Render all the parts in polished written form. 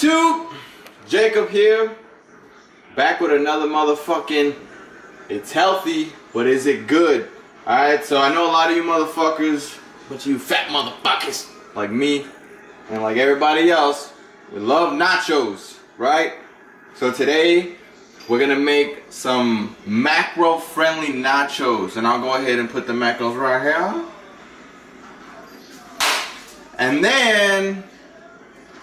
YouTube, Jacob here, back with another motherfucking, it's healthy, but is it good? Alright, so I know a lot of you motherfuckers, but you fat motherfuckers, like me, and like everybody else, we love nachos, right? So today, we're gonna make some macro-friendly nachos, and I'll go ahead and put the macros right here. And then,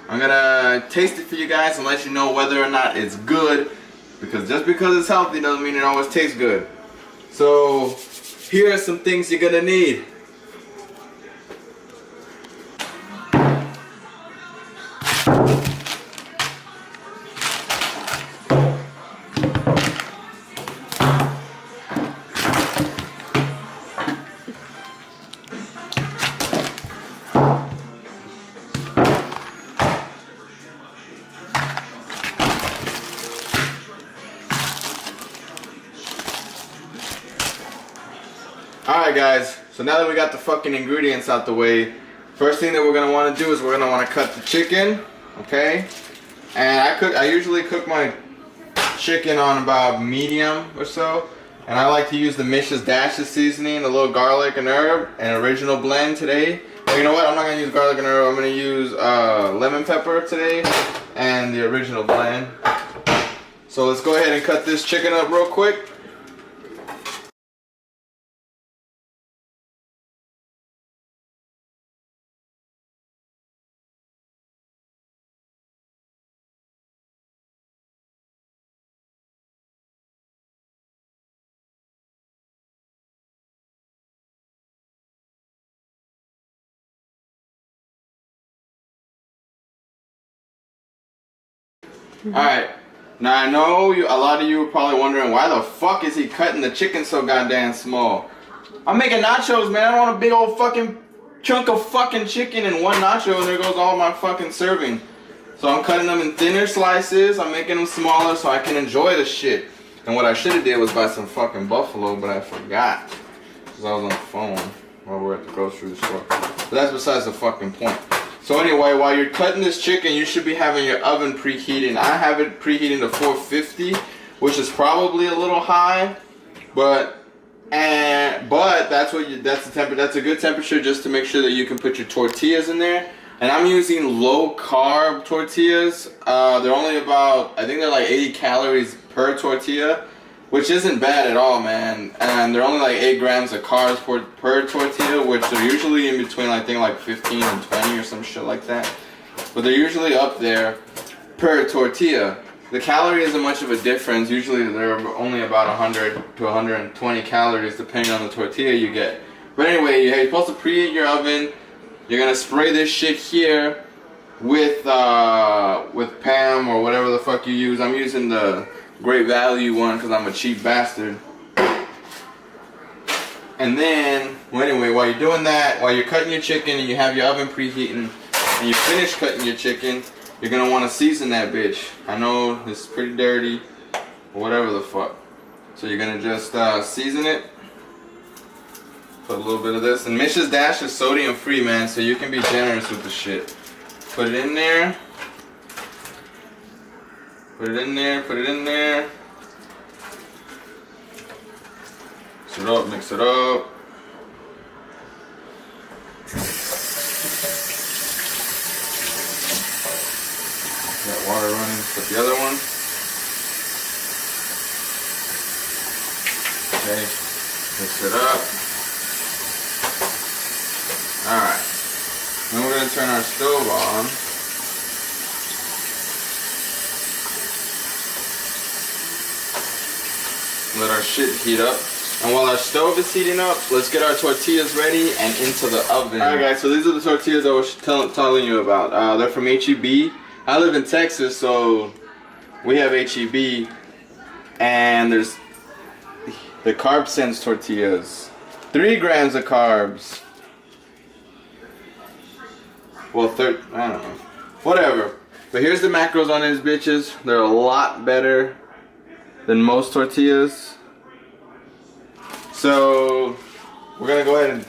I'm gonna taste it for you guys and let you know whether or not it's good, because just because it's healthy doesn't mean it always tastes good. So, here are some things you're gonna need. Alright guys, so now that we got the fucking ingredients out the way, first thing that we're gonna want to do is we're gonna want to cut the chicken, okay? And I usually cook my chicken on about medium or so, and I like to use the Mish's Dashes seasoning, a little garlic and herb, an original blend today. Well, you know what? I'm not gonna use garlic and herb. I'm gonna use lemon pepper today and the original blend. So let's go ahead and cut this chicken up real quick. Alright, now I know a lot of you are probably wondering why the fuck is he cutting the chicken so goddamn small? I'm making nachos, man. I don't want a big old fucking chunk of fucking chicken in one nacho, and there goes all my fucking serving. So I'm cutting them in thinner slices. I'm making them smaller so I can enjoy the shit. And what I should have did was buy some fucking buffalo, but I forgot. Because I was on the phone while we were at the grocery store. But that's besides the fucking point. So anyway, while you're cutting this chicken, you should be having your oven preheating. I have it preheating to 450, which is probably a little high, but that's a good temperature just to make sure that you can put your tortillas in there. And I'm using low carb tortillas. They're only about, I think they're like 80 calories per tortilla, which isn't bad at all, man. And they're only like 8 grams of carbs per tortilla, which are usually in between, I think, like 15 and 20 or some shit like that. But they're usually up there per tortilla. The calorie isn't much of a difference. Usually they're only about 100 to 120 calories depending on the tortilla you get. But anyway, you're supposed to preheat your oven. You're gonna spray this shit here with Pam or whatever the fuck you use. I'm using the Great Value one because I'm a cheap bastard. And then, well, anyway, while you're doing that, while you're cutting your chicken and you have your oven preheating and you finish cutting your chicken, you're gonna want to season that bitch. I know it's pretty dirty, or whatever the fuck. So you're gonna just season it. Put a little bit of this. And Mish's Dash is sodium free, man, so you can be generous with the shit. Put it in there. Put it in there, put it in there. Mix it up, mix it up. Got water running, put the other one. Okay, mix it up. Alright. Then we're going to turn our stove on. Let our shit heat up. And while our stove is heating up, let's get our tortillas ready and into the oven. Alright guys, so these are the tortillas I was telling you about. They're from H-E-B. I live in Texas, so we have H-E-B. And there's the Carb Sense tortillas. 3 grams of carbs. Well, I don't know. Whatever. But here's the macros on these bitches. They're a lot better than most tortillas. So we're gonna go ahead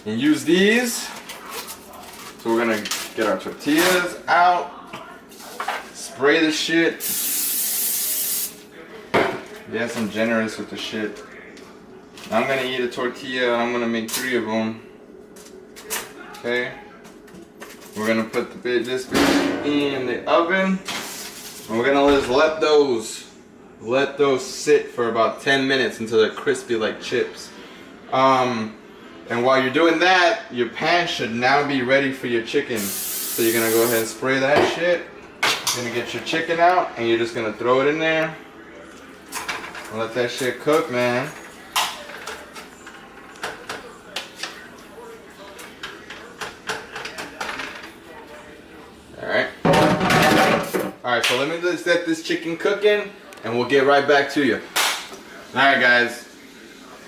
and use these. So we're gonna get our tortillas out. spray the shit. Yes, I'm generous with the shit. Now I'm gonna eat a tortilla and I'm gonna make 3 of them. Okay. We're gonna put this bitch in the oven. And we're gonna just let those sit for about 10 minutes until they're crispy like chips. And while you're doing that, your pan should now be ready for your chicken. So you're gonna go ahead and spray that shit. You're gonna get your chicken out and you're just gonna throw it in there. And let that shit cook, man. Alright. Alright, so let me just let this chicken cooking and we'll get right back to you. Alright guys.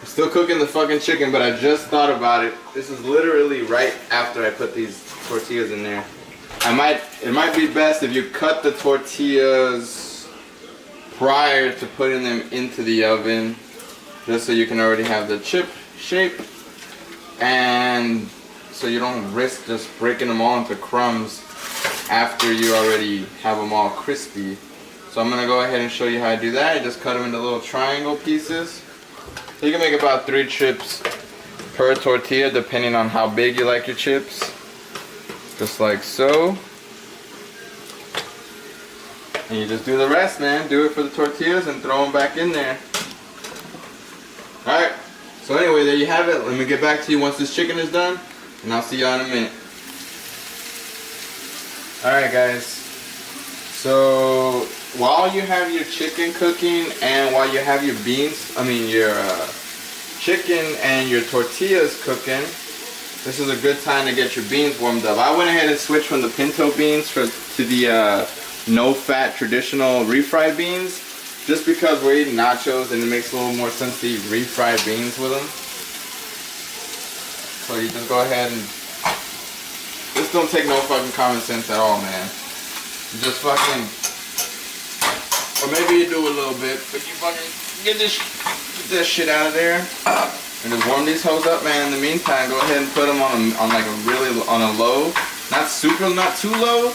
I'm still cooking the fucking chicken, but I just thought about it. This is literally right after I put these tortillas in there. It might be best if you cut the tortillas prior to putting them into the oven, just so you can already have the chip shape, and so you don't risk just breaking them all into crumbs after you already have them all crispy. So I'm gonna go ahead and show you how I do that. I just cut them into little triangle pieces. So you can make about 3 chips per tortilla depending on how big you like your chips. Just like so. And you just do the rest, man. Do it for the tortillas and throw them back in there. Alright. So anyway, there you have it. Let me get back to you once this chicken is done. And I'll see y'all in a minute. Alright guys. So while you have your chicken cooking and while you have your your chicken and your tortillas cooking, this is a good time to get your beans warmed up. I went ahead and switched from the pinto beans to the no-fat traditional refried beans, just because we're eating nachos and it makes a little more sense to eat refried beans with them. So you just go ahead and this don't take no fucking common sense at all, man. You just fucking, or maybe you do a little bit, but you fucking get this shit out of there. And just warm these hoes up, man. In the meantime, go ahead and put them on a low, not too low,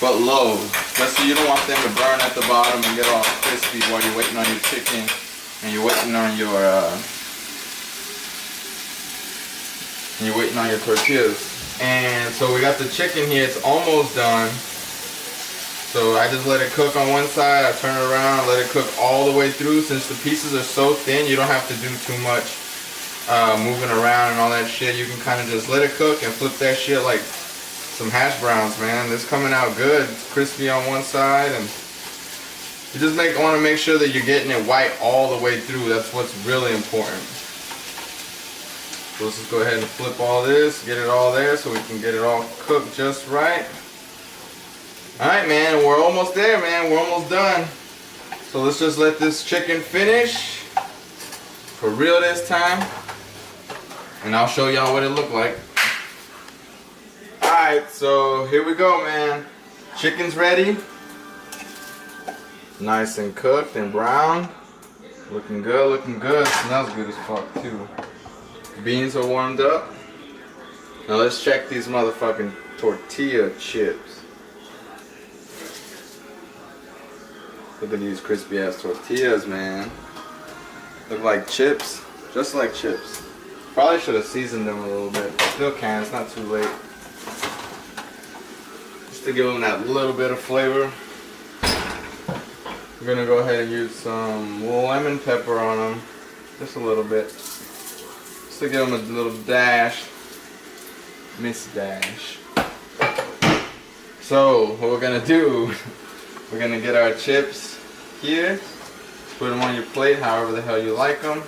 but low, just so you don't want them to burn at the bottom and get all crispy while you're waiting on your chicken and you're waiting on your tortillas. And so we got the chicken here. It's almost done. So I just let it cook on one side. I turn it around, let it cook all the way through. Since the pieces are so thin, you don't have to do too much moving around and all that shit. You can kind of just let it cook and flip that shit like some hash browns, man. It's coming out good. It's crispy on one side, and you just want to make sure that you're getting it white all the way through. That's what's really important. So let's just go ahead and flip all this, get it all there so we can get it all cooked just right. Alright, man, we're almost there, man. We're almost done. So let's just let this chicken finish for real this time, and I'll show y'all what it looked like. Alright, so here we go, man. Chicken's ready. Nice and cooked and brown. Looking good, looking good. Smells good as fuck, too. Beans are warmed up. Now let's check these motherfucking tortilla chips. Look at these crispy ass tortillas, man. Look like chips, just like chips. Probably should have seasoned them a little bit. Still can, it's not too late. Just to give them that little bit of flavor. We're gonna go ahead and use some lemon pepper on them. Just a little bit. To give them a little dash, miss dash. So what we're gonna do, we're gonna get our chips here, put them on your plate however the hell you like them.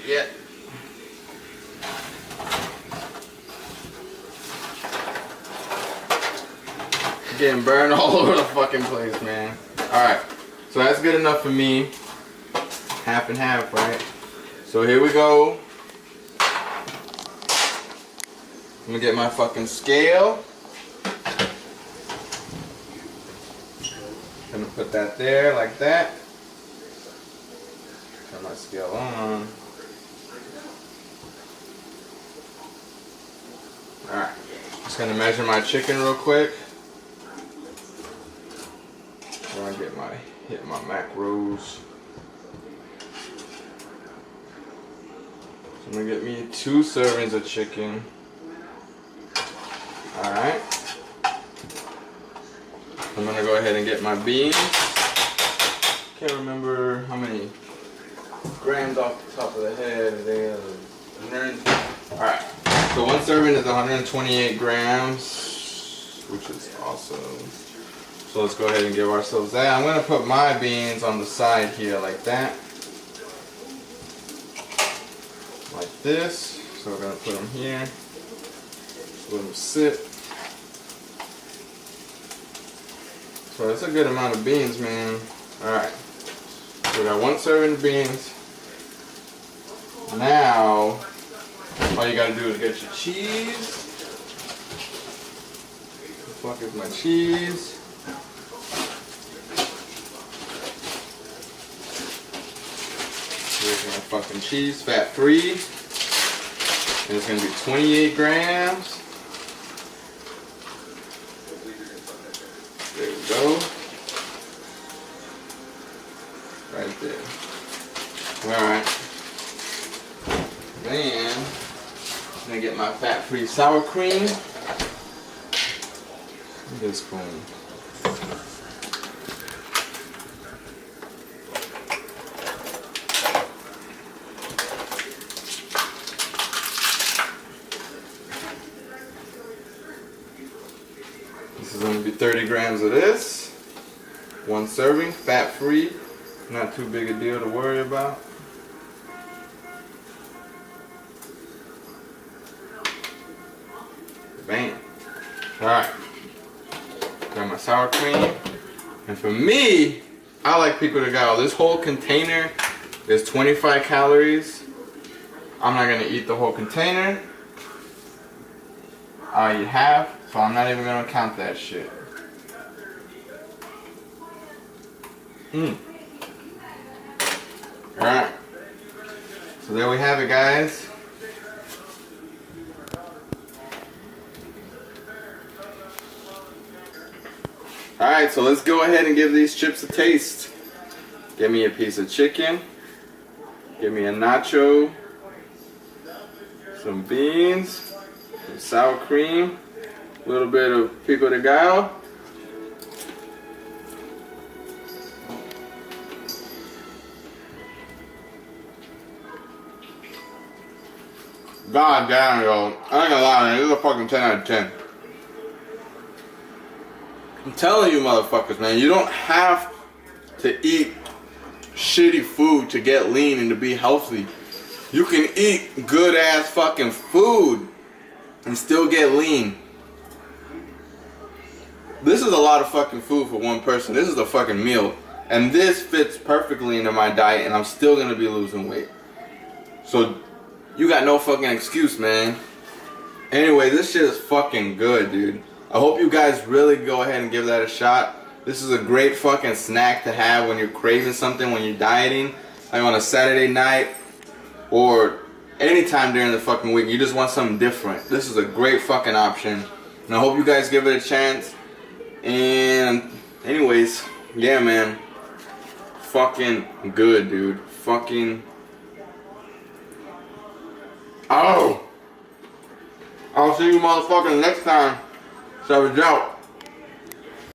Yeah. Getting burned all over the fucking place, man. Alright, so that's good enough for me. Half and half, right? So here we go. I'm gonna get my fucking scale. Gonna put that there like that. Turn my scale on. Alright. Just gonna measure my chicken real quick. I'm gonna hit my macros. So I'm gonna get me 2 servings of chicken. Alright. I'm gonna go ahead and get my beans. Can't remember how many grams off the top of the head. Alright. So 1 serving is 128 grams, which is awesome. So let's go ahead and give ourselves that. I'm gonna put my beans on the side here like that. Like this. So we're gonna put them here. Let them sit. So that's a good amount of beans, man. Alright. So we got 1 serving of beans. Now, all you gotta do is get your cheese. Where the fuck is my cheese? Here's my fucking cheese, fat free. And it's gonna be 28 grams. There we go. Right there. Alright. Then, I'm gonna get my fat-free sour cream. This spoon. This is gonna be 30 grams of this. 1 serving, fat-free. Not too big a deal to worry about. Bam. Alright. Got my sour cream. And for me, I like pico de gallo. This whole container is 25 calories. I'm not gonna eat the whole container. I'll eat half, so I'm not even gonna count that shit. Alright. So there we have it, guys. Alright, so let's go ahead and give these chips a taste. Give me a piece of chicken. Give me a nacho. Some beans. Some sour cream. A little bit of pico de gallo. God damn, yo. I ain't gonna lie, man. This is a fucking 10 out of 10. I'm telling you motherfuckers, man, you don't have to eat shitty food to get lean and to be healthy. You can eat good ass fucking food and still get lean. This is a lot of fucking food for one person. This is a fucking meal. And this fits perfectly into my diet and I'm still gonna be losing weight. So, you got no fucking excuse, man. Anyway, this shit is fucking good, dude. I hope you guys really go ahead and give that a shot. This is a great fucking snack to have when you're craving something, when you're dieting, like on a Saturday night or anytime during the fucking week. You just want something different. This is a great fucking option. And I hope you guys give it a chance. And anyways, yeah, man. Fucking good, dude. Fucking... Oh! I'll see you motherfuckers next time. Savage out.